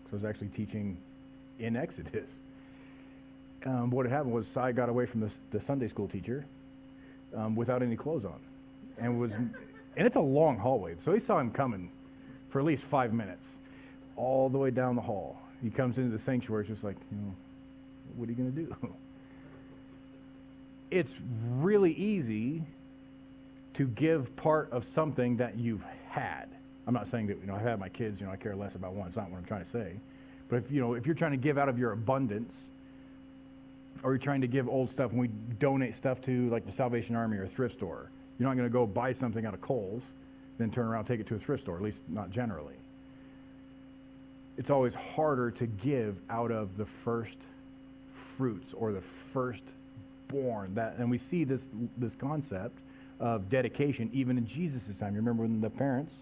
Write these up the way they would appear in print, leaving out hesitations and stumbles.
So I was actually teaching in Exodus. What had happened was Sai got away from the Sunday school teacher without any clothes on, and it's a long hallway, so he saw him coming for at least 5 minutes, all the way down the hall. He comes into the sanctuary, it's just like, what are you going to do? It's really easy to give part of something that you've had. I'm not saying that, I've had my kids, I care less about one. It's not what I'm trying to say. But if you're trying to give out of your abundance, or you're trying to give old stuff, and we donate stuff to like the Salvation Army or a thrift store, you're not going to go buy something out of Kohl's, then turn around and take it to a thrift store, at least not generally. It's always harder to give out of the first fruits or the firstborn. And we see this concept of dedication even in Jesus' time. You remember when the parents,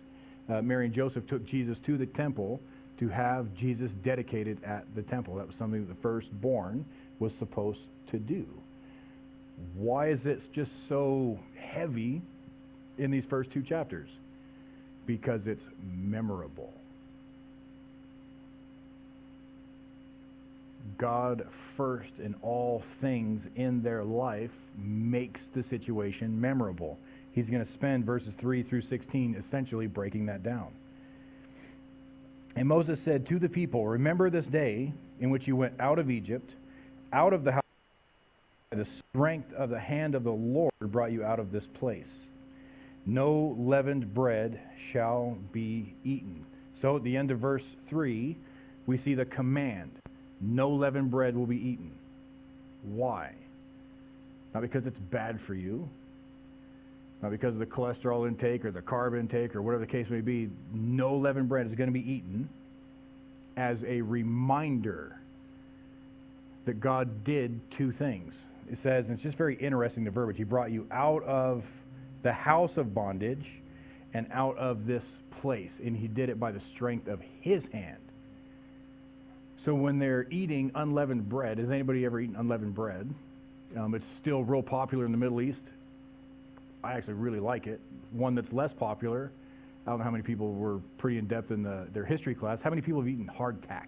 Mary and Joseph, took Jesus to the temple to have Jesus dedicated at the temple. That was something that the firstborn was supposed to do. Why is it just so heavy in these first 2 chapters? Because it's memorable. God first in all things in their life makes the situation memorable. He's going to spend verses 3 through 16 essentially breaking that down. And Moses said to the people, "Remember this day in which you went out of Egypt, out of the house. The strength of the hand of the Lord brought you out of this place. No leavened bread shall be eaten." So at the end of verse 3, we see the command. No leavened bread will be eaten. Why? Not because it's bad for you. Not because of the cholesterol intake or the carb intake or whatever the case may be. No leavened bread is going to be eaten as a reminder that God did 2 things. It says, and it's just very interesting, the verbiage, he brought you out of the house of bondage and out of this place. And he did it by the strength of his hand. So when they're eating unleavened bread, has anybody ever eaten unleavened bread? It's still real popular in the Middle East. I actually really like it. One that's less popular, I don't know how many people were pretty in-depth in their history class. How many people have eaten hardtack?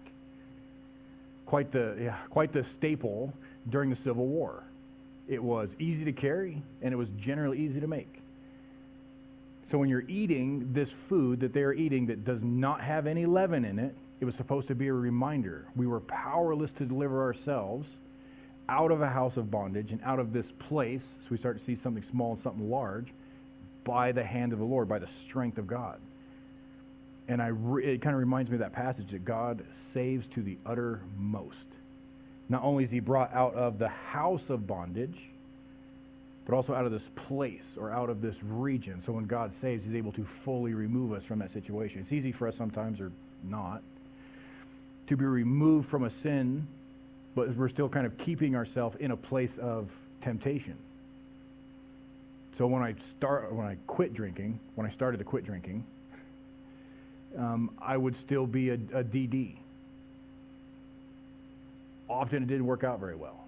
Quite the staple during the Civil War. It was easy to carry, and it was generally easy to make. So when you're eating this food that they're eating that does not have any leaven in it, it was supposed to be a reminder. We were powerless to deliver ourselves out of a house of bondage and out of this place, so we start to see something small and something large, by the hand of the Lord, by the strength of God. And it kind of reminds me of that passage that God saves to the uttermost. Not only is he brought out of the house of bondage, but also out of this place or out of this region. So when God saves, he's able to fully remove us from that situation. It's easy for us sometimes, or not, to be removed from a sin, but we're still kind of keeping ourselves in a place of temptation. So when I started to quit drinking, I would still be a DD. Often it didn't work out very well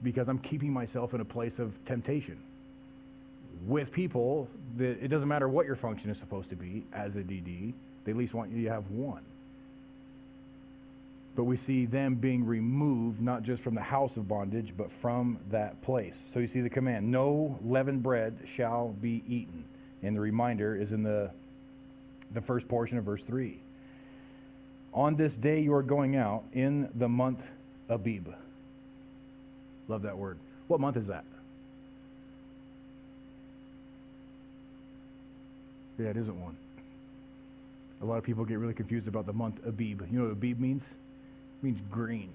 because I'm keeping myself in a place of temptation with people that it doesn't matter what your function is supposed to be as a DD, they at least want you to have one. But we see them being removed not just from the house of bondage, but from that place. So you see the command, no leavened bread shall be eaten. And the reminder is in the first portion of verse 3. On this day you are going out in the month Abib. Love that word. What month is that? Yeah, it isn't one. A lot of people get really confused about the month Abib. You know what Abib means? It means green.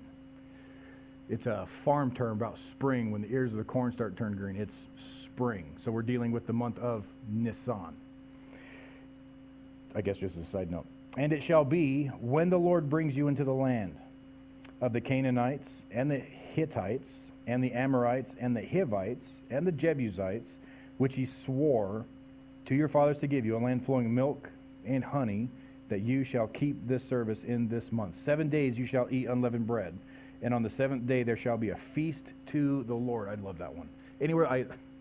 It's a farm term about spring. When the ears of the corn start to turn green, it's spring. So we're dealing with the month of Nisan. I guess just as a side note. And it shall be when the Lord brings you into the land of the Canaanites and the Hittites and the Amorites and the Hivites and the Jebusites, which he swore to your fathers to give you, a land flowing milk and honey, that you shall keep this service in this month. 7 days you shall eat unleavened bread, and on the 7th day there shall be a feast to the Lord. I love that one.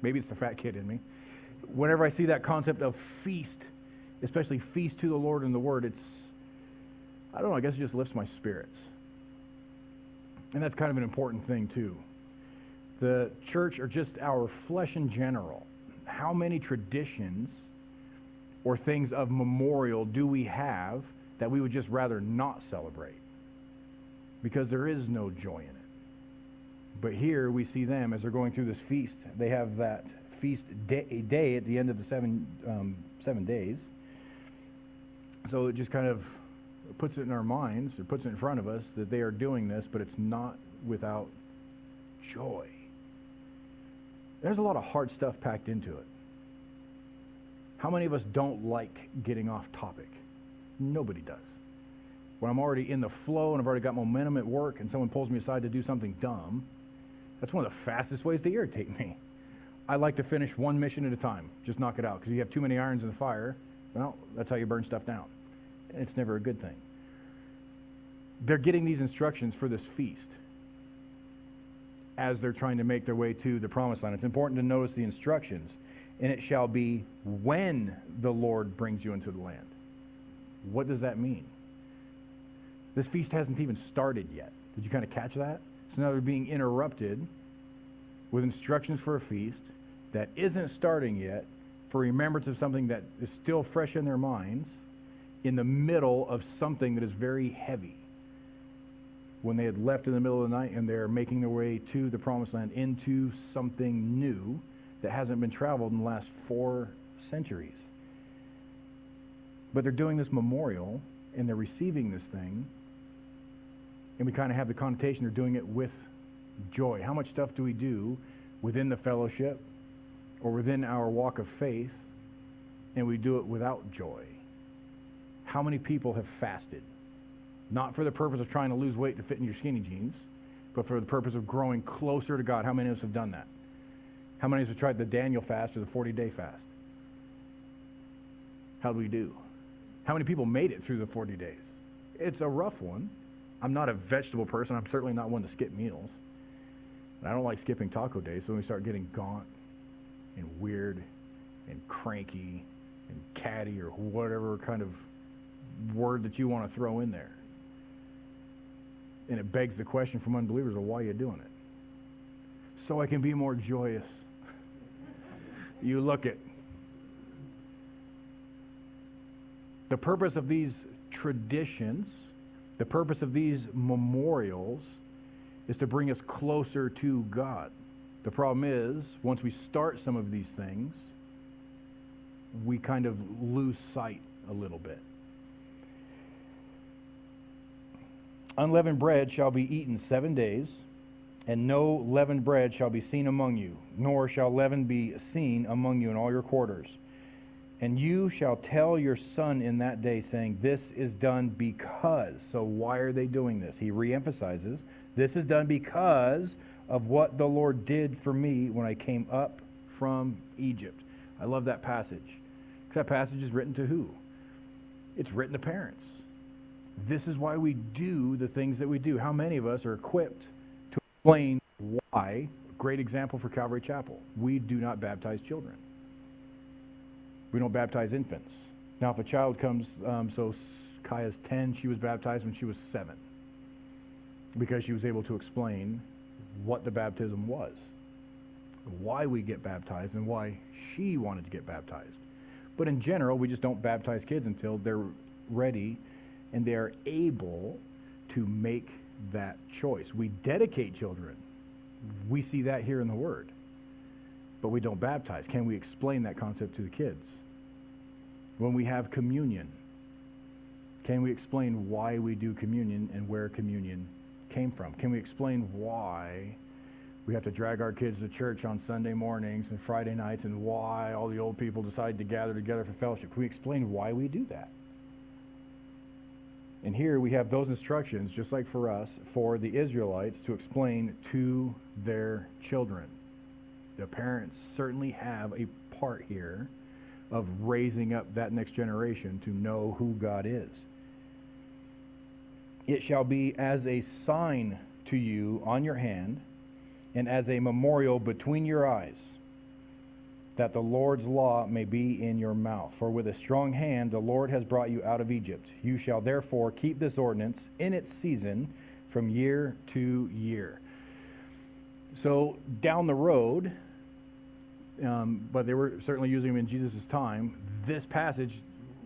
Maybe it's the fat kid in me. Whenever I see that concept of feast, especially feast to the Lord in the Word, I don't know, I guess it just lifts my spirits. And that's kind of an important thing too. The church, or just our flesh in general, how many traditions or things of memorial do we have that we would just rather not celebrate? Because there is no joy in it. But here we see them as they're going through this feast. They have that feast day at the end of the 7 days. So it just kind of puts it in our minds, or puts it in front of us, that they are doing this, but it's not without joy. There's a lot of hard stuff packed into it. How many of us don't like getting off topic? Nobody does. When I'm already in the flow and I've already got momentum at work and someone pulls me aside to do something dumb, that's one of the fastest ways to irritate me. I like to finish one mission at a time. Just knock it out. Because you have too many irons in the fire, well, that's how you burn stuff down. And it's never a good thing. They're getting these instructions for this feast as they're trying to make their way to the promised land. It's important to notice the instructions. And it shall be when the Lord brings you into the land. What does that mean? This feast hasn't even started yet. Did you kind of catch that? So now they're being interrupted with instructions for a feast that isn't starting yet, for remembrance of something that is still fresh in their minds, in the middle of something that is very heavy. When they had left in the middle of the night and they're making their way to the promised land into something new that hasn't been traveled in the last 4 centuries. But they're doing this memorial and they're receiving this thing, and we kind of have the connotation they're doing it with joy. How much stuff do we do within the fellowship or within our walk of faith, and we do it without joy? How many people have fasted? Not for the purpose of trying to lose weight to fit in your skinny jeans, but for the purpose of growing closer to God. How many of us have done that? How many of us have tried the Daniel fast or the 40-day fast? How do we do? How many people made it through the 40 days? It's a rough one. I'm not a vegetable person. I'm certainly not one to skip meals. And I don't like skipping taco days, so when we start getting gaunt and weird and cranky and catty or whatever kind of word that you want to throw in there. And it begs the question from unbelievers of why are you doing it? So I can be more joyous. You look at the purpose of these traditions, the purpose of these memorials is to bring us closer to God. The problem is, once we start some of these things, we kind of lose sight a little bit. Unleavened bread shall be eaten 7 days, and no leavened bread shall be seen among you, nor shall leaven be seen among you in all your quarters. And you shall tell your son in that day, saying, this is done because. So why are they doing this? He reemphasizes, this is done because of what the Lord did for me when I came up from Egypt. I love that passage. Because that passage is written to who? It's written to parents. This is why we do the things that we do. How many of us are equipped to explain why? Great example for Calvary Chapel. We do not baptize children. We don't baptize infants. Now, if a child comes, so Kaya's 10, she was baptized when she was 7, because she was able to explain what the baptism was, why we get baptized, and why she wanted to get baptized. But in general, we just don't baptize kids until they're ready and they're able to make that choice. We dedicate children. We see that here in the Word. But we don't baptize. Can we explain that concept to the kids? When we have communion, can we explain why we do communion and where communion came from? Can we explain why we have to drag our kids to church on Sunday mornings and Friday nights, and why all the old people decide to gather together for fellowship? Can we explain why we do that? And here we have those instructions, just like for us, for the Israelites to explain to their children. The parents certainly have a part here of raising up that next generation to know who God is. It shall be as a sign to you on your hand, and as a memorial between your eyes. that the Lord's law may be in your mouth. For with a strong hand the Lord has brought you out of Egypt. You shall therefore keep this ordinance in its season from year to year. So down the road, but they were certainly using them in Jesus' time, this passage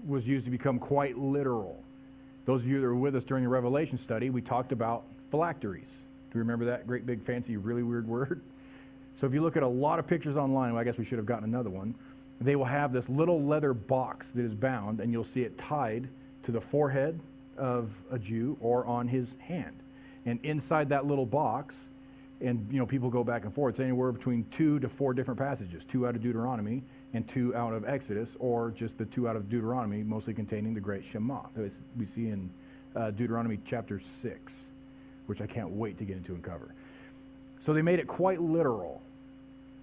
was used to become quite literal. Those of you that were with us during the Revelation study, we talked about phylacteries. Do you remember that great big fancy really weird word? So if you look at a lot of pictures online, well, I guess we should have gotten another one, they will have this little leather box that is bound, and you'll see it tied to the forehead of a Jew or on his hand. And inside that little box, and people go back and forth, it's anywhere between 2 to 4 different passages, 2 out of Deuteronomy and 2 out of Exodus, or just the 2 out of Deuteronomy, mostly containing the great Shema. We see in Deuteronomy chapter 6, which I can't wait to get into and cover. So they made it quite literal.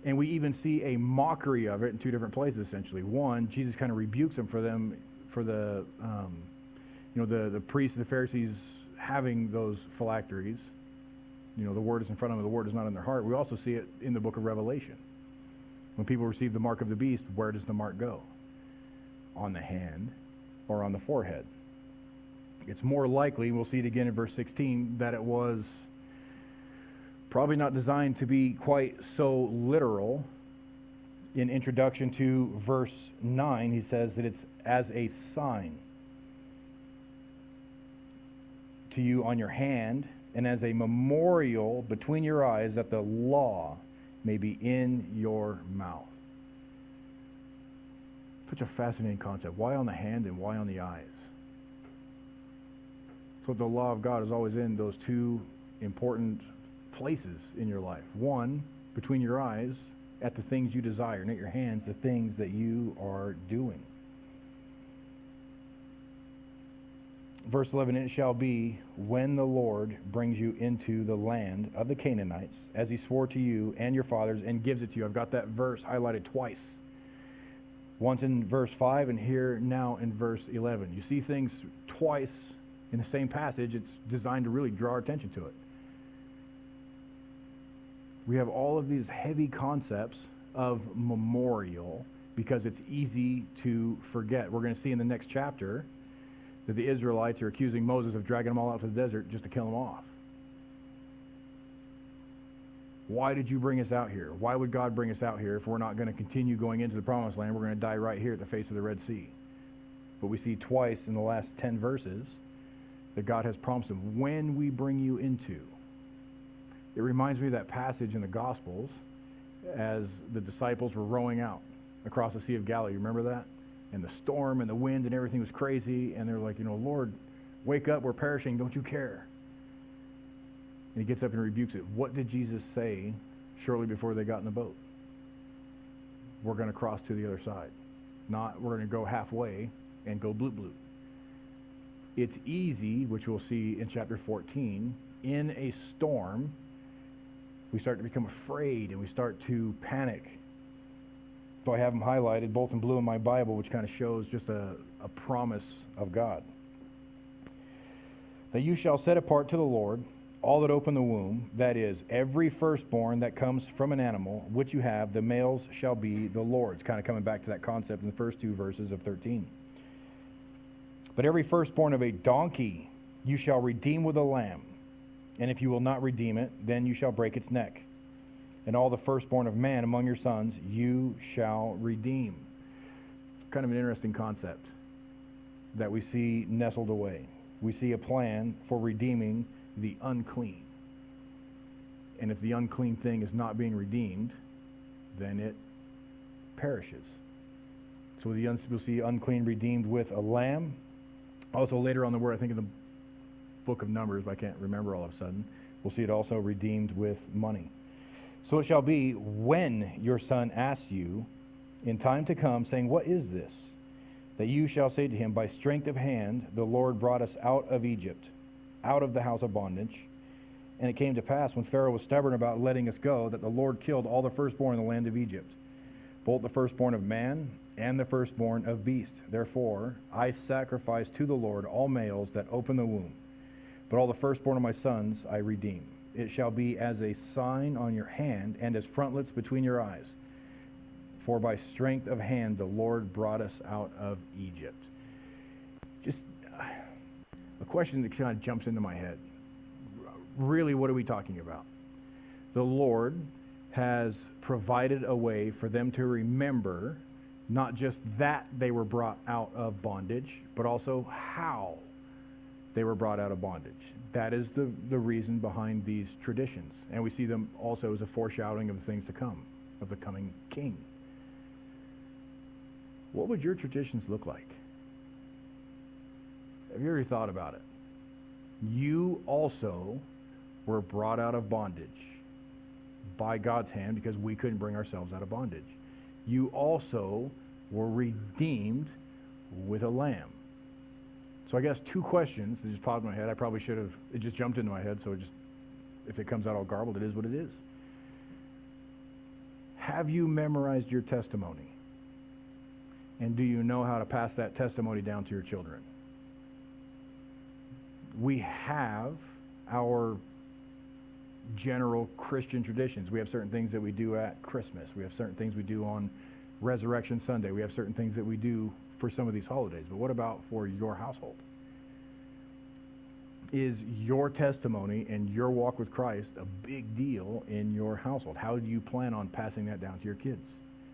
And we even see a mockery of it in 2 different places, essentially. One, Jesus kind of rebukes them for the priests and the Pharisees having those phylacteries. The word is in front of them, the word is not in their heart. We also see it in the book of Revelation. When people receive the mark of the beast, where does the mark go? On the hand or on the forehead? It's more likely, we'll see it again in verse 16, that it was probably not designed to be quite so literal. In introduction to verse 9, he says that it's as a sign to you on your hand and as a memorial between your eyes, that the law may be in your mouth. Such a fascinating concept. Why on the hand and why on the eyes? So the law of God is always in those 2 important places in your life. One, between your eyes, at the things you desire, and at your hands, the things that you are doing. Verse 11, it shall be when the Lord brings you into the land of the Canaanites, as he swore to you and your fathers, and gives it to you. I've got that verse highlighted twice. Once in verse 5 and here now in verse 11. You see things twice in the same passage. It's designed to really draw our attention to it. We have all of these heavy concepts of memorial because it's easy to forget. We're going to see in the next chapter that the Israelites are accusing Moses of dragging them all out to the desert just to kill them off. Why did you bring us out here? Why would God bring us out here if we're not going to continue going into the promised land? We're going to die right here at the face of the Red Sea. But we see twice in the last 10 verses that God has promised them, when we bring you into. It reminds me of that passage in the Gospels as the disciples were rowing out across the Sea of Galilee. Remember that? And the storm and the wind and everything was crazy. And they're like, Lord, wake up, we're perishing. Don't you care? And he gets up and rebukes it. What did Jesus say shortly before they got in the boat? We're going to cross to the other side. Not we're going to go halfway and go bloop bloop. It's easy, which we'll see in chapter 14, in a storm, we start to become afraid and we start to panic. So I have them highlighted both in blue in my Bible, which kind of shows just a promise of God. That you shall set apart to the Lord all that open the womb, that is, every firstborn that comes from an animal, which you have, the males shall be the Lord's. Kind of coming back to that concept in the first 2 verses of 13. But every firstborn of a donkey you shall redeem with a lamb. And if you will not redeem it, then you shall break its neck. And all the firstborn of man among your sons you shall redeem. Kind of an interesting concept that we see nestled away. We see a plan for redeeming the unclean. And if the unclean thing is not being redeemed, then it perishes. So we'll see unclean redeemed with a lamb. Also later on the word, I think in the book of Numbers, but I can't remember all of a sudden, we'll see it also redeemed with money. So it shall be when your son asks you in time to come, saying, what is this? That you shall say to him, by strength of hand the Lord brought us out of Egypt, out of the house of bondage. And it came to pass, when Pharaoh was stubborn about letting us go, that the Lord killed all the firstborn in the land of Egypt, both the firstborn of man and the firstborn of beast. Therefore I sacrifice to the Lord all males that open the womb, but all the firstborn of my sons I redeem. It shall be as a sign on your hand and as frontlets between your eyes. For by strength of hand the Lord brought us out of Egypt. Just a question that kind of jumps into my head. Really, what are we talking about? The Lord has provided a way for them to remember not just that they were brought out of bondage, but also how they were brought out of bondage. That is the reason behind these traditions. And we see them also as a foreshadowing of the things to come, of the coming king. What would your traditions look like? Have you ever thought about it? You also were brought out of bondage by God's hand because we couldn't bring ourselves out of bondage. You also were redeemed with a lamb. So I guess two questions that just popped in my head. I probably should have, it just jumped into my head, so if it comes out all garbled, it is what it is. Have you memorized your testimony? And do you know how to pass that testimony down to your children? We have our general Christian traditions. We have certain things that we do at Christmas. We have certain things we do on Resurrection Sunday. We have certain things that we do for some of these holidays. But what about for your household? Is your testimony and your walk with Christ a big deal in your household? How do you plan on passing that down to your kids?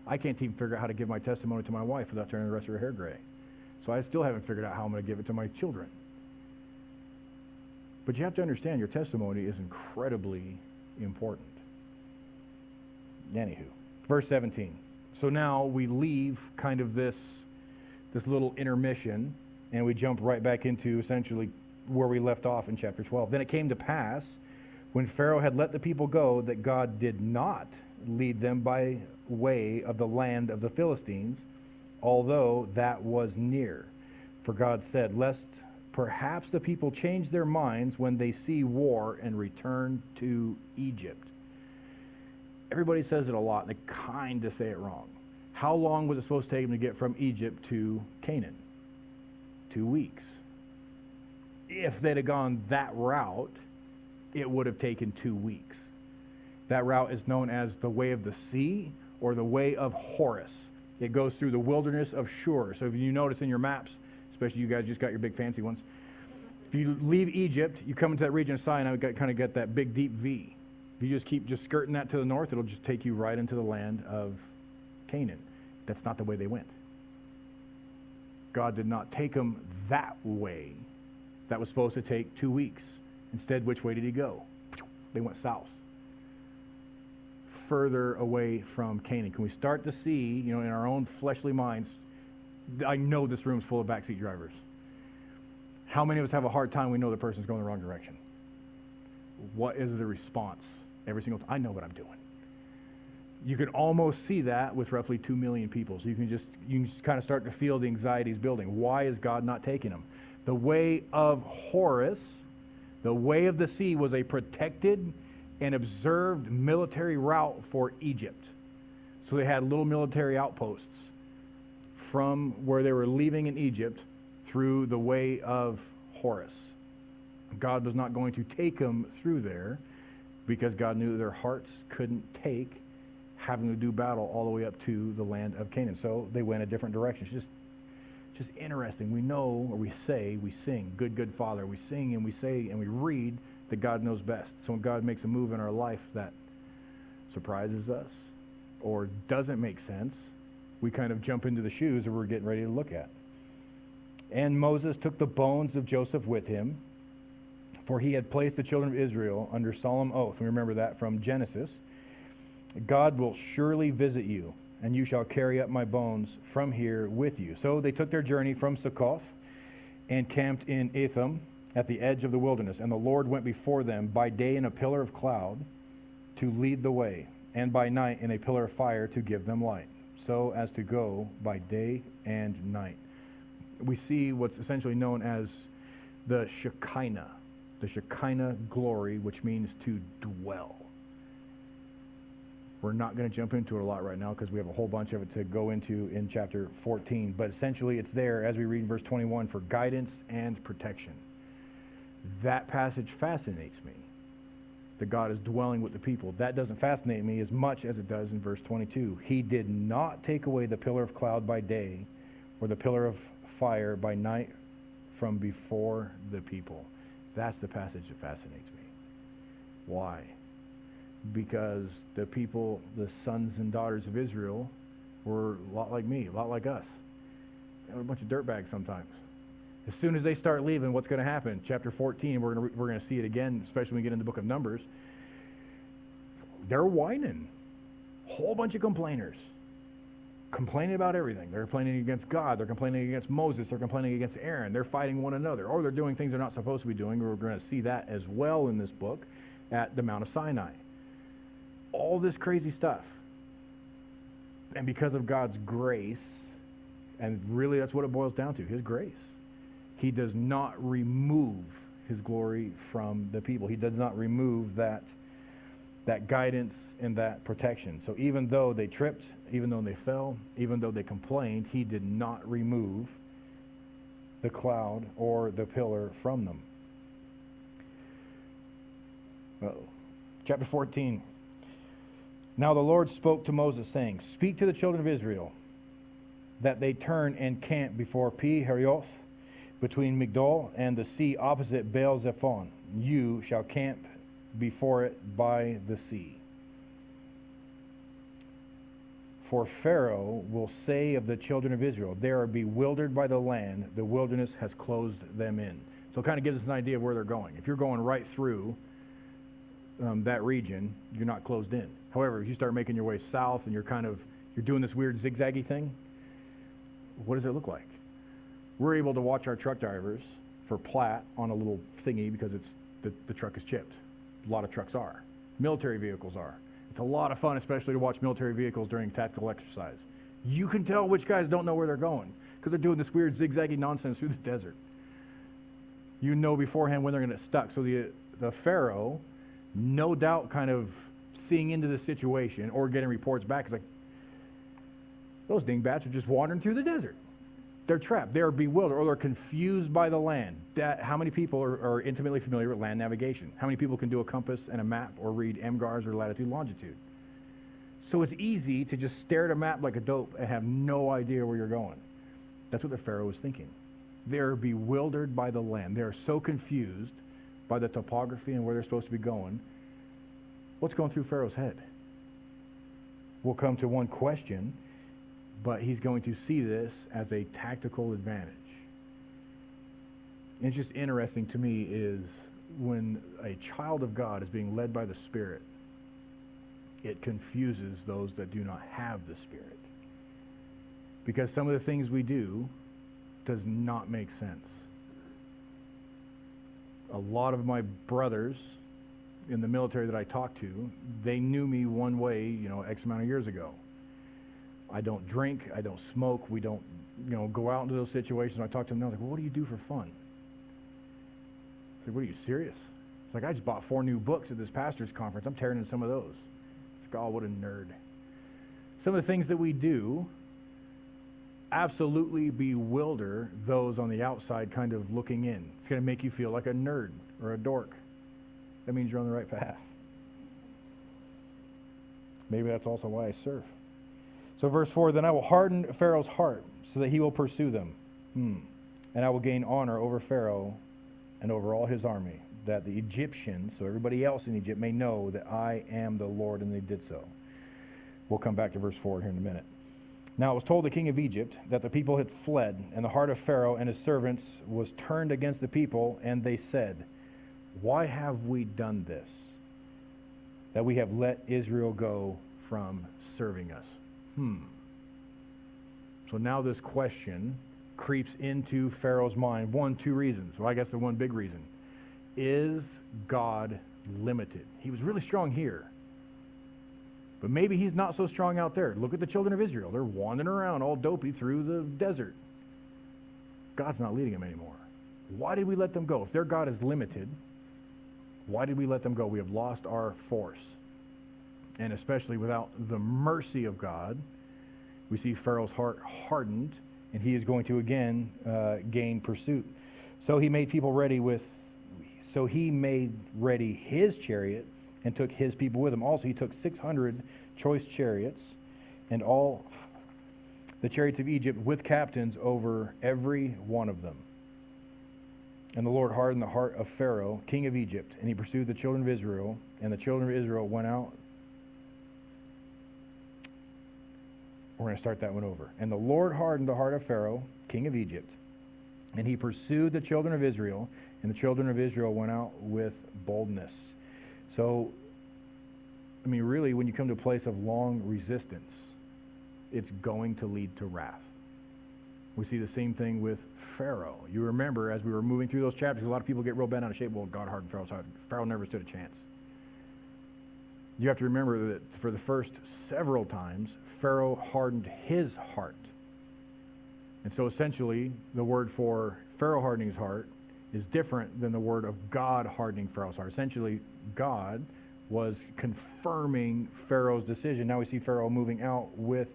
I can't even figure out how to give my testimony to my wife without turning the rest of her hair gray. So I still haven't figured out how I'm going to give it to my children. But you have to understand your testimony is incredibly important. Anywho, verse 17. So now we leave kind of this little intermission, and we jump right back into essentially where we left off in chapter 12. Then it came to pass, when Pharaoh had let the people go, that God did not lead them by way of the land of the Philistines, although that was near. For God said, lest perhaps the people change their minds when they see war and return to Egypt. Everybody says it a lot, and they kind of say it wrong. How long was it supposed to take them to get from Egypt to Canaan? 2 weeks. If they'd have gone that route, it would have taken 2 weeks. That route is known as the way of the sea or the way of Horus. It goes through the wilderness of Shur. So if you notice in your maps, especially you guys just got your big fancy ones, if you leave Egypt, you come into that region of Sinai, kind of get that big deep V. If you just keep just skirting that to the north, it'll just take you right into the land of Canaan. That's not the way they went. God did not take them that way. That was supposed to take 2 weeks. Instead, which way did he go? They went south. Further away from Canaan. Can we start to see, in our own fleshly minds, I know this room's full of backseat drivers. How many of us have a hard time we know the person's going the wrong direction? What is the response every single time? I know what I'm doing. You can almost see that with roughly 2 million people. So you can just kind of start to feel the anxieties building. Why is God not taking them? The way of Horus, the way of the sea, was a protected and observed military route for Egypt. So they had little military outposts from where they were leaving in Egypt through the way of Horus. God was not going to take them through there because God knew their hearts couldn't take having to do battle all the way up to the land of Canaan. So they went a different direction. It's just interesting. We know, or we sing, good, good Father. We sing and we say and we read that God knows best. So when God makes a move in our life that surprises us or doesn't make sense, we kind of jump into the shoes that we're getting ready to look at. And Moses took the bones of Joseph with him, for he had placed the children of Israel under solemn oath. We remember that from Genesis. God will surely visit you, and you shall carry up my bones from here with you. So they took their journey from Succoth and camped in Etham at the edge of the wilderness. And the Lord went before them by day in a pillar of cloud to lead the way, and by night in a pillar of fire to give them light, so as to go by day and night. We see what's essentially known as the Shekinah glory, which means to dwell. We're not going to jump into it a lot right now because we have a whole bunch of it to go into in chapter 14. But essentially it's there, as we read in verse 21, for guidance and protection. That passage fascinates me. that God is dwelling with the people. That doesn't fascinate me as much as it does in verse 22. He did not take away the pillar of cloud by day or the pillar of fire by night from before the people. That's the passage that fascinates me. Why? Because the people, the sons and daughters of Israel, were a lot like me, a lot like us. They were a bunch of dirtbags sometimes. As soon as they start leaving, what's going to happen? Chapter 14, we're going to see it again, especially when we get in the book of Numbers. They're whining. Whole bunch of complainers. Complaining about everything. They're complaining against God. They're complaining against Moses. They're complaining against Aaron. They're fighting one another. Or they're doing things they're not supposed to be doing. We're going to see that as well in this book at the Mount of Sinai. All this crazy stuff. And because of God's grace, and really that's what it boils down to, his grace. He does not remove his glory from the people. He does not remove that guidance and that protection. So even though they tripped, even though they fell, even though they complained, he did not remove the cloud or the pillar from them. Chapter 14. Now the Lord spoke to Moses, saying, Speak to the children of Israel, that they turn and camp before Pi-hahiroth, between Migdol and the sea opposite Baal-zephon. You shall camp before it by the sea. For Pharaoh will say of the children of Israel, they are bewildered by the land, the wilderness has closed them in. So it kind of gives us an idea of where they're going. If you're going right through that region, you're not closed in. However, if you start making your way south and you're doing this weird zigzaggy thing, what does it look like? We're able to watch our truck drivers for Platt on a little thingy because the truck is chipped. A lot of trucks are. Military vehicles are. It's a lot of fun, especially to watch military vehicles during tactical exercise. You can tell which guys don't know where they're going because they're doing this weird zigzaggy nonsense through the desert. You know beforehand when they're going to get stuck. So the Pharaoh, no doubt kind of seeing into the situation or getting reports back, is like, those dingbats are just wandering through the desert. They're trapped. They're bewildered or they're confused by the land. How many people are intimately familiar with land navigation? How many people can do a compass and a map or read MGARS or latitude, longitude? So it's easy to just stare at a map like a dope and have no idea where you're going. That's what the Pharaoh was thinking. They're bewildered by the land. They're so confused by the topography and where they're supposed to be going. What's going through Pharaoh's head? We'll come to one question, but he's going to see this as a tactical advantage. And it's just interesting to me is when a child of God is being led by the Spirit, it confuses those that do not have the Spirit. Because some of the things we do does not make sense. A lot of my brothers in the military that I talked to, they knew me one way, X amount of years ago. I don't drink, I don't smoke, we don't, go out into those situations. I talk to them now, I was like, well, what do you do for fun? I said, what, are you serious? It's like, I just bought 4 new books at this pastor's conference. I'm tearing in some of those. It's like, oh, what a nerd. Some of the things that we do absolutely bewilder those on the outside kind of looking in. It's going to make you feel like a nerd or a dork. That means you're on the right path. Maybe that's also why I serve. So verse 4, then I will harden Pharaoh's heart so that he will pursue them. And I will gain honor over Pharaoh and over all his army, that the Egyptians, so everybody else in Egypt, may know that I am the Lord, and they did so. We'll come back to verse 4 here in a minute. Now it was told the king of Egypt that the people had fled, and the heart of Pharaoh and his servants was turned against the people, and they said, why have we done this, that we have let Israel go from serving us? So now this question creeps into Pharaoh's mind. 2 reasons. Well, I guess the one big reason. Is God limited? He was really strong here. But maybe he's not so strong out there. Look at the children of Israel. They're wandering around all dopey through the desert. God's not leading them anymore. Why did we let them go? If their God is limited, why did we let them go? We have lost our force. And especially without the mercy of God, we see Pharaoh's heart hardened, and he is going to again gain pursuit. So he made ready his chariot and took his people with him. Also, he took 600 choice chariots and all the chariots of Egypt with captains over every one of them. And the Lord hardened the heart of Pharaoh, king of Egypt, and he pursued the children of Israel, and the children of Israel went out. We're going to start that one over. And the Lord hardened the heart of Pharaoh, king of Egypt, and he pursued the children of Israel, and the children of Israel went out with boldness. So, I mean, really, when you come to a place of long resistance, it's going to lead to wrath. We see the same thing with Pharaoh. You remember, as we were moving through those chapters, a lot of people get real bent out of shape. Well, God hardened Pharaoh's heart. Pharaoh never stood a chance. You have to remember that for the first several times, Pharaoh hardened his heart. And so essentially, the word for Pharaoh hardening his heart is different than the word of God hardening Pharaoh's heart. Essentially, God was confirming Pharaoh's decision. Now we see Pharaoh moving out with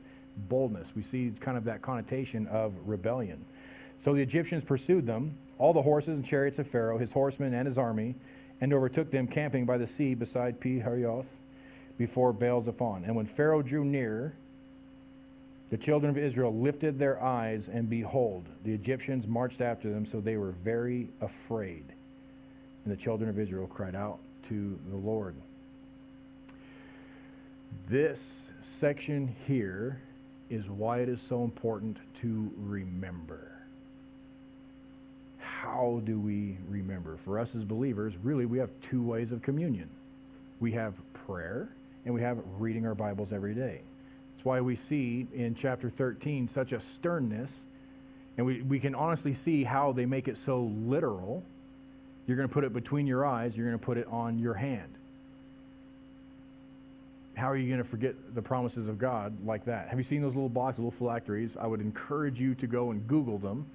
boldness. We see kind of that connotation of rebellion. So the Egyptians pursued them, all the horses and chariots of Pharaoh, his horsemen and his army, and overtook them camping by the sea beside Pi-hahiroth before Baal-zephon. And when Pharaoh drew near, the children of Israel lifted their eyes, and behold, the Egyptians marched after them, so they were very afraid. And the children of Israel cried out to the Lord. This section here is why it is so important to remember. How do we remember? For us as believers, really, we have two ways of communion. We have prayer, and we have reading our Bibles every day. That's why we see in chapter 13 such a sternness, and we can honestly see how they make it so literal. You're going to put it between your eyes, you're going to put it on your hand. How are you going to forget the promises of God like that? Have you seen those little boxes, little phylacteries? I would encourage you to go and Google them,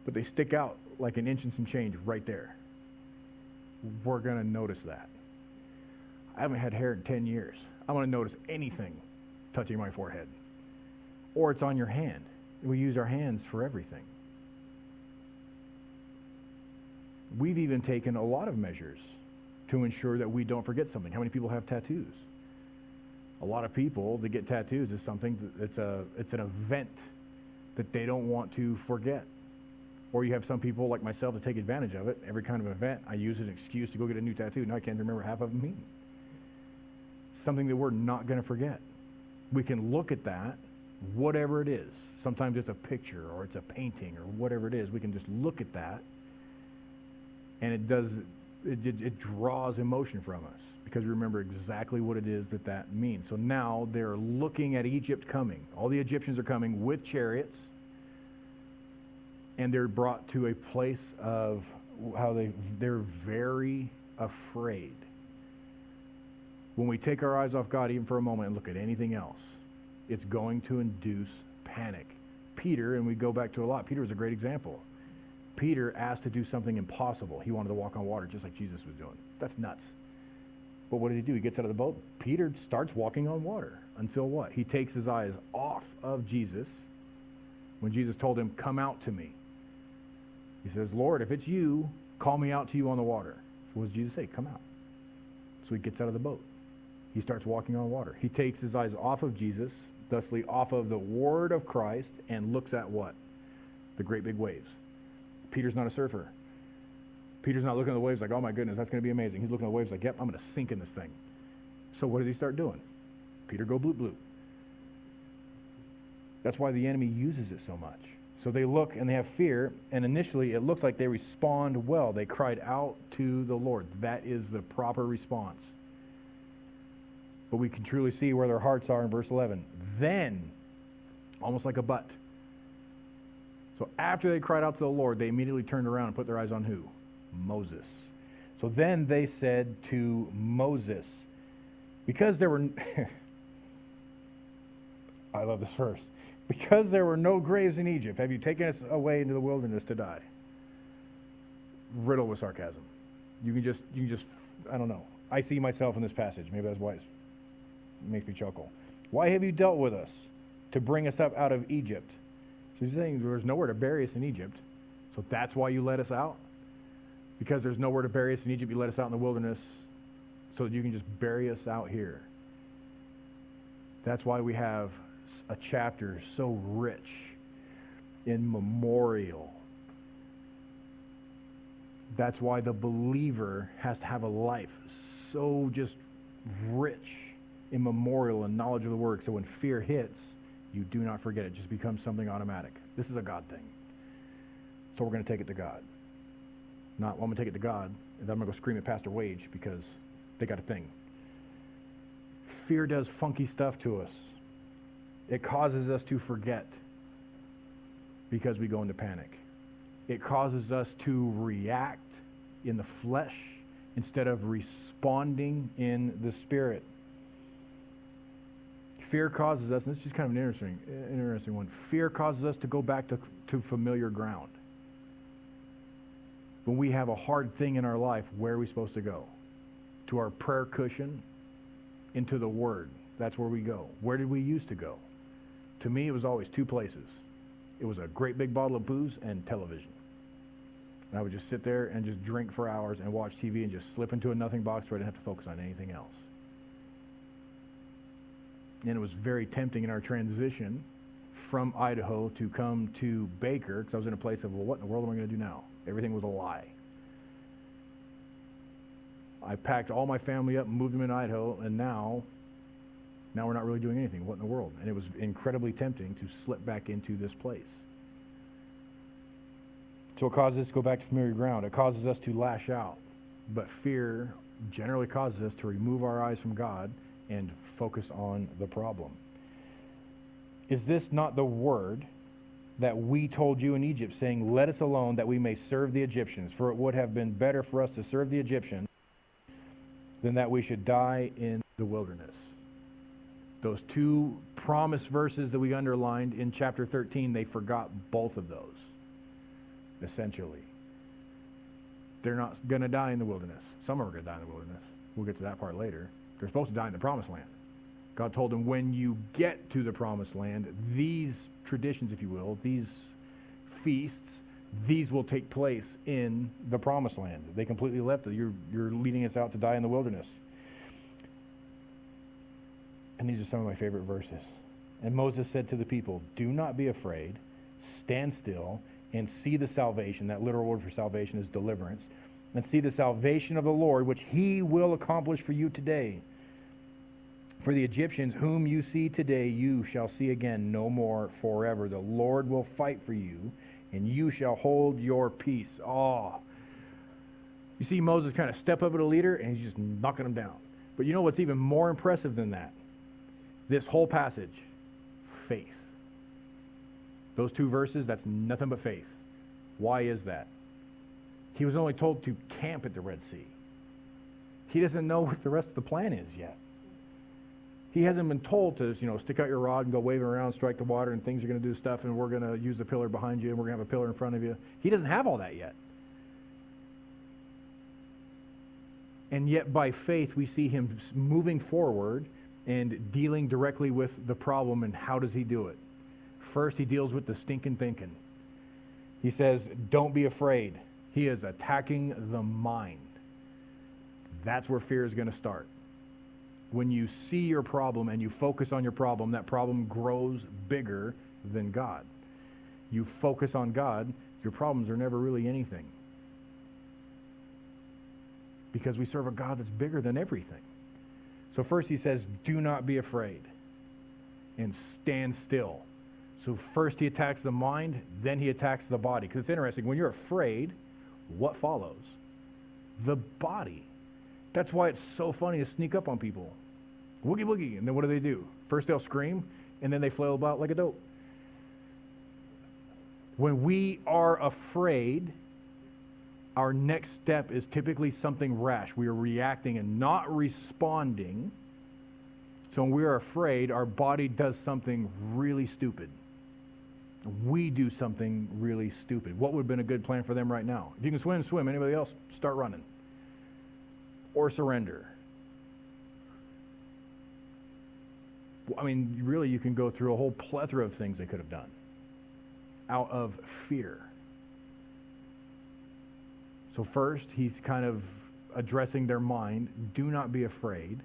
but they stick out like an inch and some change right there. We're going to notice that. I haven't had hair in 10 years. I want to notice anything touching my forehead. Or it's on your hand. We use our hands for everything. We've even taken a lot of measures to ensure that we don't forget something. How many people have tattoos? A lot of people that get tattoos is something it's an event that they don't want to forget. Or you have some people like myself that take advantage of it. Every kind of event, I use as an excuse to go get a new tattoo. Now I can't remember half of them mean. Something that we're not going to forget. We can look at that, whatever it is. Sometimes it's a picture or it's a painting or whatever it is. We can just look at that, and it draws emotion from us because we remember exactly what it is that means. So now they're looking at Egypt coming. All the Egyptians are coming with chariots, and they're brought to a place of how they're very afraid. When we take our eyes off God even for a moment and look at anything else, it's going to induce panic. Peter, and we go back to a lot, Peter was a great example. Peter asked to do something impossible. He wanted to walk on water just like Jesus was doing. That's nuts. But what did he do? He gets out of the boat. Peter starts walking on water until what? He takes his eyes off of Jesus. When Jesus told him, "Come out to me," he says, "Lord, if it's you, call me out to you on the water." So what does Jesus say? Come out. So he gets out of the boat. He starts walking on water. He takes his eyes off of Jesus, thusly off of the word of Christ, and looks at what? The great big waves. Peter's not a surfer. Peter's not looking at the waves like, oh my goodness, that's going to be amazing. He's looking at the waves like, yep, I'm going to sink in this thing. So what does he start doing? Peter go bloop bloop. That's why the enemy uses it so much. So they look and they have fear, and initially it looks like they respond well. They cried out to the Lord. That is the proper response. But we can truly see where their hearts are in verse 11. Then, almost like a but. So after they cried out to the Lord, they immediately turned around and put their eyes on who? Moses. So then they said to Moses, because there were, I love this verse, because there were no graves in Egypt, have you taken us away into the wilderness to die? Riddled with sarcasm. You can just, I don't know. I see myself in this passage. Maybe that's why it makes me chuckle. Why have you dealt with us to bring us up out of Egypt? So he's saying there's nowhere to bury us in Egypt. So that's why you let us out? Because there's nowhere to bury us in Egypt, you let us out in the wilderness so that you can just bury us out here. That's why we have a chapter so rich in memorial. That's why the believer has to have a life so just rich in memorial and knowledge of the word. So when fear hits, you do not forget it. It just becomes something automatic. This is a God thing. So we're going to take it to God. Not, well, I'm going to take it to God, and then I'm going to go scream at Pastor Wage because they got a thing. Fear does funky stuff to us. It causes us to forget because we go into panic. It causes us to react in the flesh instead of responding in the spirit. Fear causes us, and this is kind of an interesting one. Fear causes us to go back to familiar ground. When we have a hard thing in our life, where are we supposed to go? To our prayer cushion, into the Word. That's where we go. Where did we used to go? To me, it was always two places. It was a great big bottle of booze and television. And I would just sit there and just drink for hours and watch TV and just slip into a nothing box where I didn't have to focus on anything else. And it was very tempting in our transition from Idaho to come to Baker, because I was in a place of, well, what in the world am I going to do now? Everything was a lie. I packed all my family up and moved them in Idaho, and now we're not really doing anything. What in the world? And it was incredibly tempting to slip back into this place. So it causes us to go back to familiar ground. It causes us to lash out. But fear generally causes us to remove our eyes from God and focus on the problem. Is this not the word that we told you in Egypt, saying, let us alone that we may serve the Egyptians? For it would have been better for us to serve the Egyptians than that we should die in the wilderness. Those two promise verses that we underlined in chapter 13, they forgot both of those, essentially. They're not going to die in the wilderness. Some are going to die in the wilderness. We'll get to that part later. They're supposed to die in the promised land. God told them, when you get to the promised land, these traditions, if you will, these feasts, these will take place in the promised land. They completely left it. You're leading us out to die in the wilderness. And these are some of my favorite verses. And Moses said to the people, do not be afraid, stand still, and see the salvation. That literal word for salvation is deliverance. And see the salvation of the Lord, which he will accomplish for you today. For the Egyptians whom you see today, you shall see again no more forever. The Lord will fight for you, and you shall hold your peace. Oh. You see Moses kind of step up at a leader, and he's just knocking them down. But you know what's even more impressive than that? This whole passage, faith. Those two verses, that's nothing but faith. Why is that? He was only told to camp at the Red Sea. He doesn't know what the rest of the plan is yet. He hasn't been told to, stick out your rod and go waving around, strike the water, and things are going to do stuff, and we're going to use the pillar behind you, and we're going to have a pillar in front of you. He doesn't have all that yet. And yet, by faith, we see him moving forward and dealing directly with the problem. And how does he do it? First, he deals with the stinking thinking. He says, don't be afraid. He is attacking the mind. That's where fear is going to start. When you see your problem and you focus on your problem, that problem grows bigger than God. You focus on God, your problems are never really anything. Because we serve a God that's bigger than everything. So first he says, do not be afraid and stand still. So first he attacks the mind, then he attacks the body. Because it's interesting, when you're afraid, what follows? The body. That's why it's so funny to sneak up on people. Woogie woogie. And then what do? First they'll scream, and then they flail about like a dope. When we are afraid, our next step is typically something rash. We are reacting and not responding. So when we are afraid, our body does something really stupid. We do something really stupid. What would have been a good plan for them right now? If you can swim, swim. Anybody else, start running. Or surrender. I mean, really, you can go through a whole plethora of things they could have done out of fear. So first, he's kind of addressing their mind. Do not be afraid.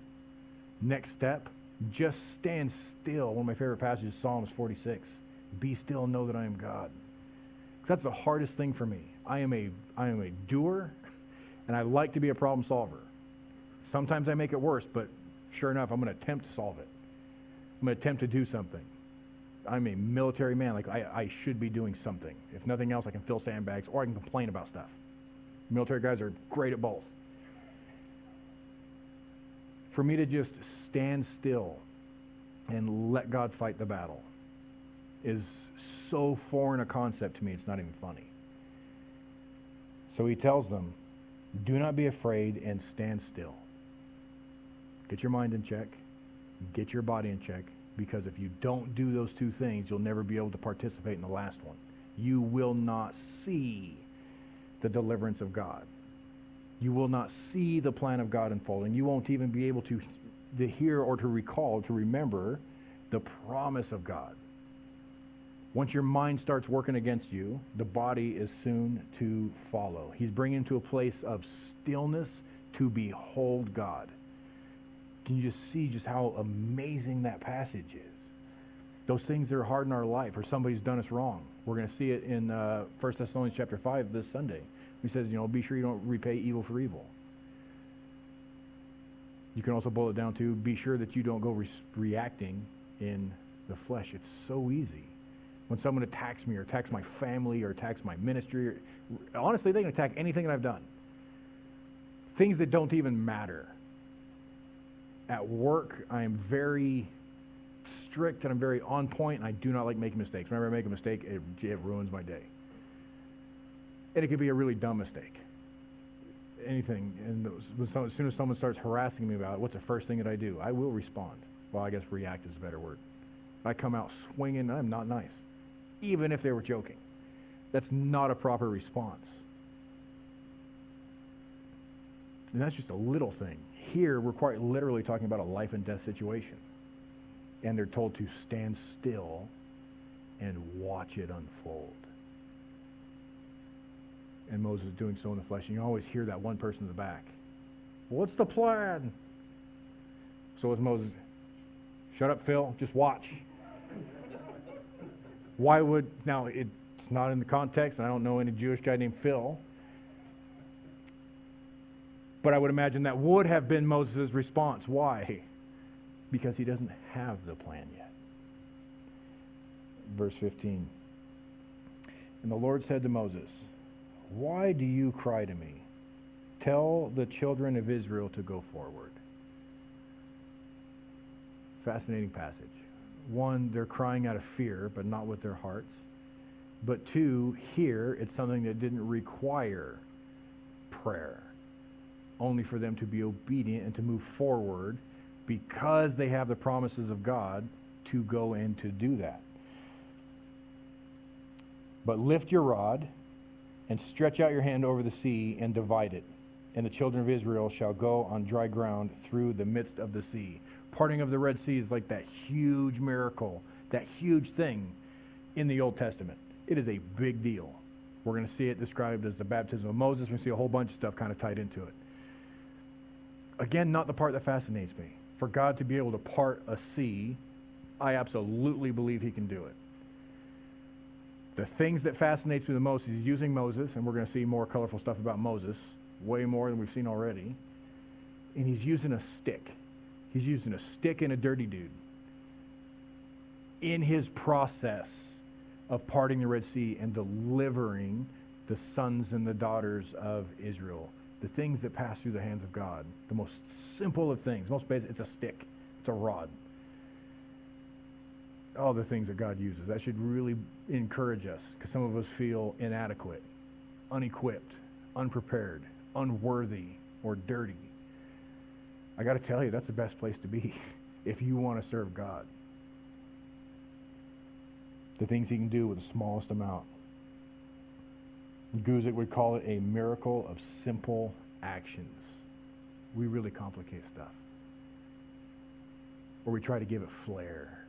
Next step, just stand still. One of my favorite passages, Psalms 46. Be still and know that I am God. Because that's the hardest thing for me. I am a doer, and I like to be a problem solver. Sometimes I make it worse, but sure enough, I'm going to attempt to solve it. I'm going to attempt to do something. I'm a military man. Like, I should be doing something. If nothing else, I can fill sandbags or I can complain about stuff. Military guys are great at both. For me to just stand still and let God fight the battle is so foreign a concept to me, it's not even funny. So he tells them, do not be afraid and stand still. Get your mind in check. Get your body in check. Because if you don't do those two things, you'll never be able to participate in the last one. You will not see the deliverance of God. You will not see the plan of God unfolding. You won't even be able to hear or to recall, to remember the promise of God. Once your mind starts working against you, the body is soon to follow. He's bringing to a place of stillness to behold God. Can you just see just how amazing that passage is? Those things that are hard in our life, or somebody's done us wrong. We're going to see it in 1 Thessalonians chapter 5 this Sunday. He says, be sure you don't repay evil for evil. You can also boil it down to, be sure that you don't go reacting in the flesh. It's so easy. When someone attacks me or attacks my family or attacks my ministry, honestly, they can attack anything that I've done. Things that don't even matter. At work, I am very strict and I'm very on point, and I do not like making mistakes. Whenever I make a mistake, it ruins my day. And it could be a really dumb mistake. Anything. And as soon as someone starts harassing me about it, what's the first thing that I do? I will respond. Well, I guess react is a better word. I come out swinging, I'm not nice. Even if they were joking. That's not a proper response. And that's just a little thing. Here, we're quite literally talking about a life and death situation. And they're told to stand still and watch it unfold. And Moses is doing so in the flesh. And you always hear that one person in the back. What's the plan? So was Moses, shut up, Phil, just watch. Why would, now it's not in the context, and I don't know any Jewish guy named Phil. But I would imagine that would have been Moses' response. Why? Because he doesn't have the plan yet. Verse 15. And the Lord said to Moses, why do you cry to me? Tell the children of Israel to go forward. Fascinating passage. One, they're crying out of fear, but not with their hearts. But two, here, it's something that didn't require prayer. Only for them to be obedient and to move forward because they have the promises of God to go and to do that. But lift your rod and stretch out your hand over the sea and divide it. And the children of Israel shall go on dry ground through the midst of the sea. Parting of the Red Sea is like that huge miracle, that huge thing in the Old Testament. It is a big deal. We're going to see it described as the baptism of Moses. We're going to see a whole bunch of stuff kind of tied into it. Again, not the part that fascinates me. For God to be able to part a sea, I absolutely believe he can do it. The things that fascinates me the most is using Moses, and we're going to see more colorful stuff about Moses, way more than we've seen already. And he's using a stick. He's using a stick and a dirty dude in his process of parting the Red Sea and delivering the sons and the daughters of Israel. The things that pass through the hands of God. The most simple of things, most basic, it's a stick. It's a rod. All the things that God uses. That should really encourage us, because some of us feel inadequate, unequipped, unprepared, unworthy, or dirty. I got to tell you, that's the best place to be if you want to serve God. The things he can do with the smallest amount. Guzik would call it a miracle of simple actions. We really complicate stuff. Or we try to give it flair.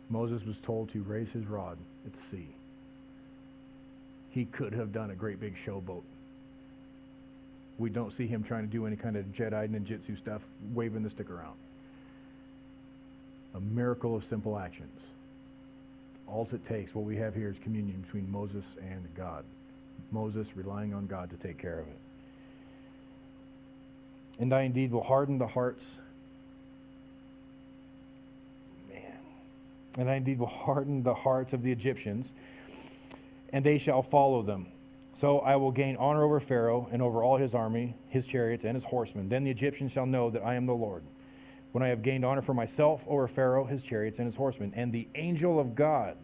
Moses was told to raise his rod at the sea. He could have done a great big showboat We don't see him trying to do any kind of Jedi ninjutsu stuff, waving the stick around. A miracle of simple actions. All it takes, what we have here is communion between Moses and God. Moses relying on God to take care of it. And I indeed will harden the hearts. And I indeed will harden the hearts of the Egyptians, and they shall follow them. So I will gain honor over Pharaoh and over all his army, his chariots, and his horsemen. Then the Egyptians shall know that I am the Lord, when I have gained honor for myself over Pharaoh, his chariots, and his horsemen. And the angel of God,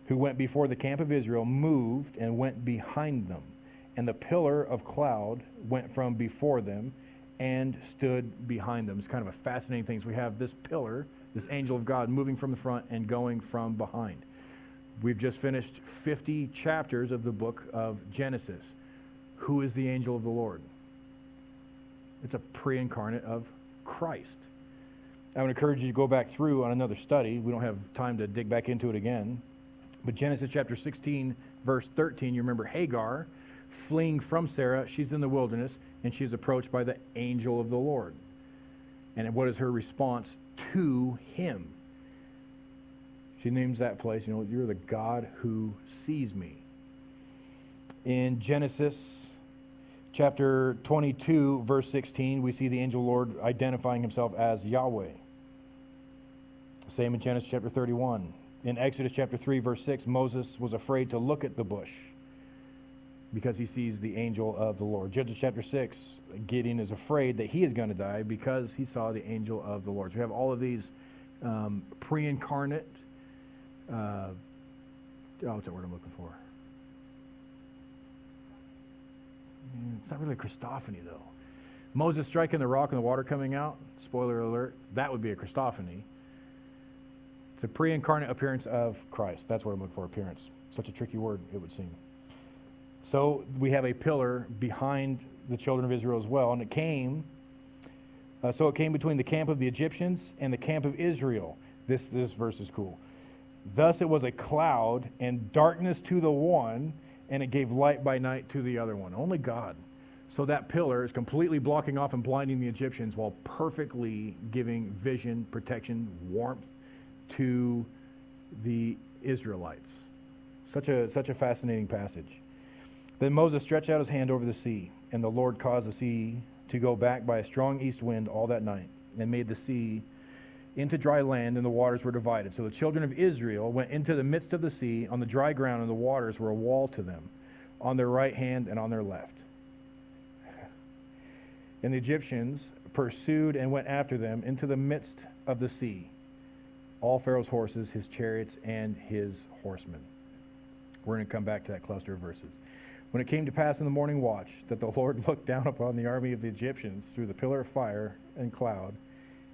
who went before the camp of Israel, moved and went behind them. And the pillar of cloud went from before them and stood behind them. It's kind of a fascinating thing. So we have this pillar, this angel of God, moving from the front and going from behind. We've just finished 50 chapters of the book of Genesis. Who is the angel of the Lord? It's a pre-incarnate of Christ. I would encourage you to go back through on another study. We don't have time to dig back into it again. But Genesis chapter 16, verse 13, you remember Hagar fleeing from Sarah. She's in the wilderness, and she's approached by the angel of the Lord. And what is her response to him? She names that place, you're the God who sees me. In Genesis chapter 22, verse 16, we see the angel Lord identifying himself as Yahweh. Same in Genesis chapter 31. In Exodus chapter 3, verse 6, Moses was afraid to look at the bush because he sees the angel of the Lord. Judges chapter 6, Gideon is afraid that he is going to die because he saw the angel of the Lord. So we have all of these pre-incarnate, what's that word I'm looking for? It's not really a Christophany, though. Moses striking the rock and the water coming out, spoiler alert, that would be a Christophany. It's a pre-incarnate appearance of Christ. That's what I'm looking for, appearance. Such a tricky word, it would seem. So we have a pillar behind the children of Israel as well, and it came between the camp of the Egyptians and the camp of Israel. This verse is cool. Thus it was a cloud and darkness to the one, and it gave light by night to the other one. Only God. So that pillar is completely blocking off and blinding the Egyptians while perfectly giving vision, protection, warmth to the Israelites. Such a fascinating passage. Then Moses stretched out his hand over the sea, and the Lord caused the sea to go back by a strong east wind all that night, and made the sea into dry land, and the waters were divided. So the children of Israel went into the midst of the sea on the dry ground, and the waters were a wall to them, on their right hand and on their left. And the Egyptians pursued and went after them into the midst of the sea, all Pharaoh's horses, his chariots, and his horsemen. We're going to come back to that cluster of verses. When it came to pass in the morning watch that the Lord looked down upon the army of the Egyptians through the pillar of fire and cloud,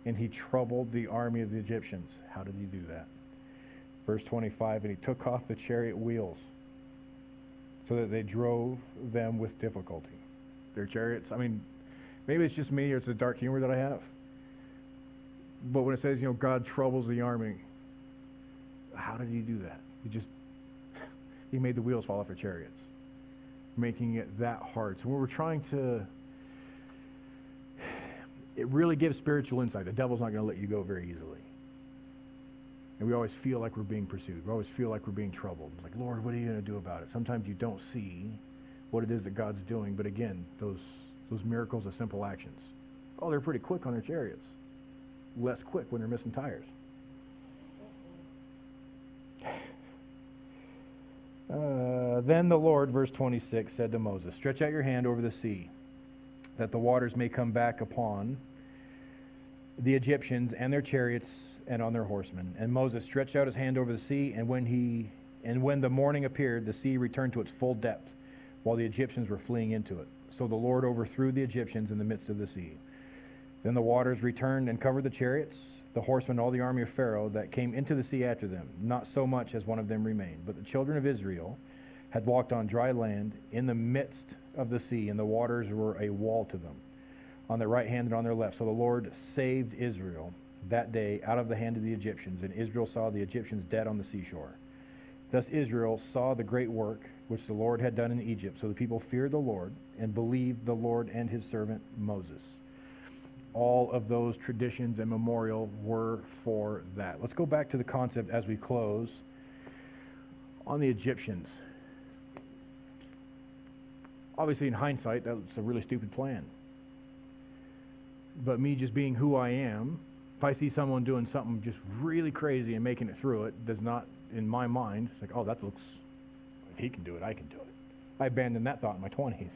and he troubled the army of the Egyptians. How did he do that? Verse 25, and he took off the chariot wheels so that they drove them with difficulty. Their chariots, maybe it's just me or it's a dark humor that I have. But when it says, God troubles the army, how did he do that? He made the wheels fall off their chariots, making it that hard. So when we're trying to, it really gives spiritual insight. The devil's not going to let you go very easily. And we always feel like we're being pursued. We always feel like we're being troubled. It's like, Lord, what are you going to do about it? Sometimes you don't see what it is that God's doing. But again, those miracles are simple actions. Oh, they're pretty quick on their chariots. Less quick when they're missing tires. Then the Lord, verse 26, said to Moses, stretch out your hand over the sea, that the waters may come back upon the Egyptians and their chariots and on their horsemen. And Moses stretched out his hand over the sea, and when the morning appeared, the sea returned to its full depth, while the Egyptians were fleeing into it. So the Lord overthrew the Egyptians in the midst of the sea. Then the waters returned and covered the chariots, the horsemen, all the army of Pharaoh that came into the sea after them. Not so much as one of them remained. But the children of Israel had walked on dry land in the midst of the sea, and the waters were a wall to them, on their right hand and on their left. So the Lord saved Israel that day out of the hand of the Egyptians, and Israel saw the Egyptians dead on the seashore. Thus Israel saw the great work which the Lord had done in Egypt. So the people feared the Lord and believed the Lord and his servant Moses. All of those traditions and memorial were for that. Let's go back to the concept as we close on the Egyptians. Obviously, in hindsight, that's a really stupid plan. But me just being who I am, if I see someone doing something just really crazy and making it through it, does not, in my mind, it's like, oh, that looks, if he can do it, I can do it. I abandoned that thought in my 20s.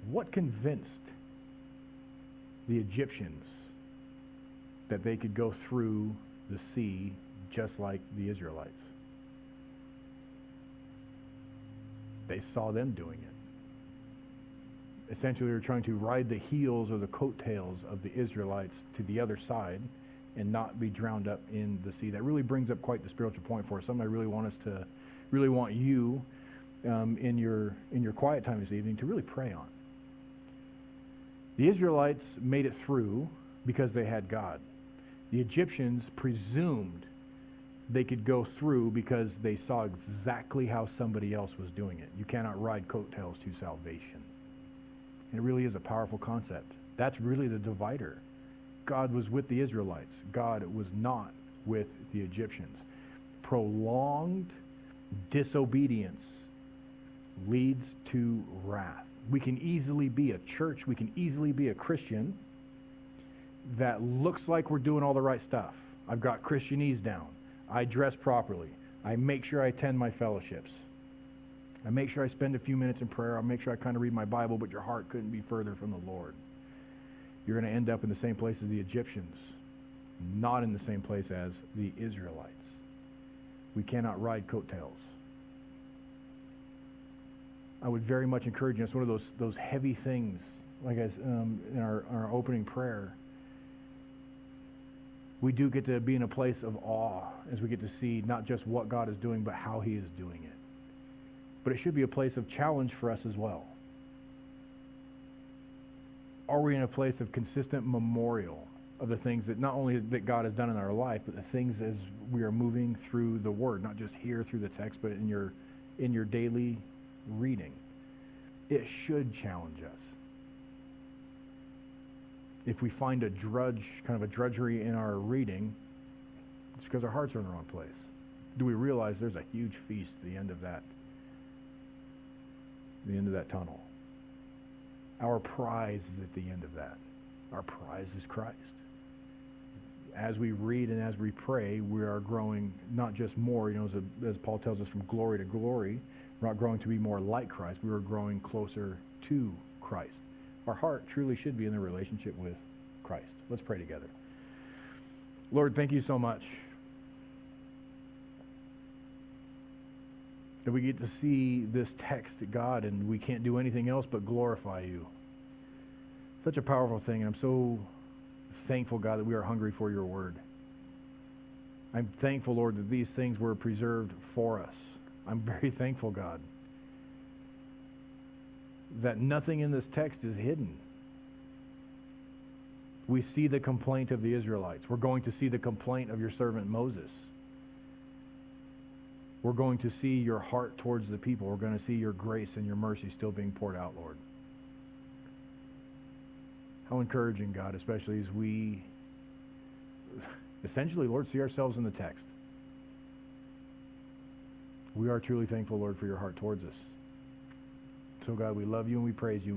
What convinced the Egyptians that they could go through the sea just like the Israelites? They saw them doing it. Essentially, they were trying to ride the heels or the coattails of the Israelites to the other side and not be drowned up in the sea. That really brings up quite the spiritual point for us. Something I really want you in your quiet time this evening to really pray on. The Israelites made it through because they had God. The Egyptians presumed they could go through because they saw exactly how somebody else was doing it. You cannot ride coattails to salvation. And it really is a powerful concept. That's really the divider. God was with the Israelites. God was not with the Egyptians. Prolonged disobedience leads to wrath. We can easily be a church, we can easily be a Christian that looks like we're doing all the right stuff. I've got Christianese down. I dress properly. I make sure I attend my fellowships. I make sure I spend a few minutes in prayer. I make sure I kind of read my Bible, but your heart couldn't be further from the Lord. You're going to end up in the same place as the Egyptians, not in the same place as the Israelites. We cannot ride coattails. I would very much encourage you. It's one of those heavy things, like as in our opening prayer. We do get to be in a place of awe as we get to see not just what God is doing, but how he is doing it. But it should be a place of challenge for us as well. Are we in a place of consistent memorial of the things that not only that God has done in our life, but the things as we are moving through the Word, not just here through the text, but in your daily reading? It should challenge us. If we find a drudgery in our reading, it's because our hearts are in the wrong place. Do we realize there's a huge feast at the end of that tunnel? Our prize is at the end of that. Our prize is Christ. As we read and as we pray, we are growing not just more, as Paul tells us, from glory to glory. We're not growing to be more like Christ. We are growing closer to Christ. Our heart truly should be in the relationship with Christ. Let's pray together. Lord, thank you so much that we get to see this text, God, and we can't do anything else but glorify you. Such a powerful thing, and I'm so thankful, God, that we are hungry for your word. I'm thankful, Lord, that these things were preserved for us. I'm very thankful, God, that nothing in this text is hidden. We see the complaint of the Israelites. We're going to see the complaint of your servant Moses. We're going to see your heart towards the people. We're going to see your grace and your mercy still being poured out, Lord. How encouraging, God, especially as we essentially, Lord, see ourselves in the text. We are truly thankful, Lord, for your heart towards us. So, God, we love you and we praise you.